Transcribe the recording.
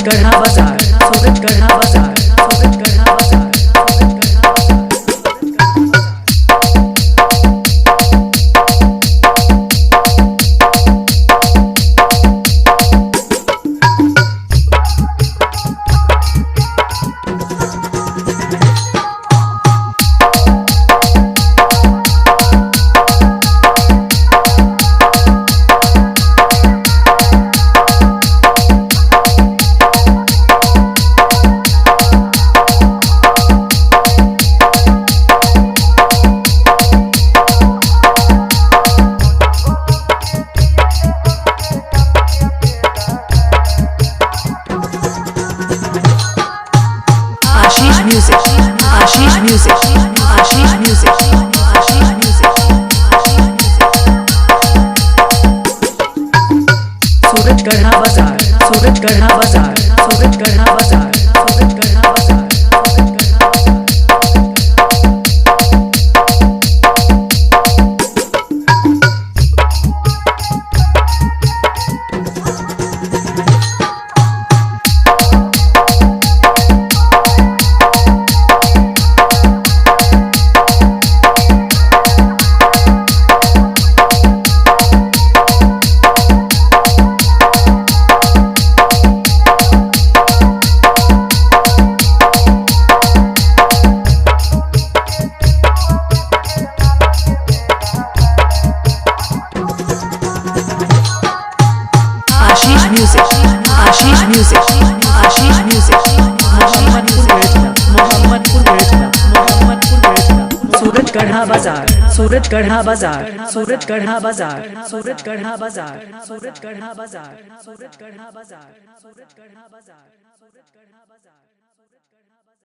सूरज गढ़ा बाजार, सूरज गढ़ा बाजार, सूरज गढ़ा बाजार। Music, Ashish Music, Ashish Music, Ashish Music, सूरज गढ़ा बाजार, सूरज गढ़ा बाजार, सूरज गढ़ा बाजार, सूरज गढ़ा बाजार। Music, Ashish Music, Ashish Music, Mohammadpur भेजना, सूरज गढ़ा बाजार, सूरज गढ़ा बाजार, सूरज गढ़ा बाजार, सूरज गढ़ा बाजार, सूरज गढ़ा बाजार, सूरज गढ़ा बाजार, सूरज गढ़ा बाजार, सूरज गढ़ा बाजार।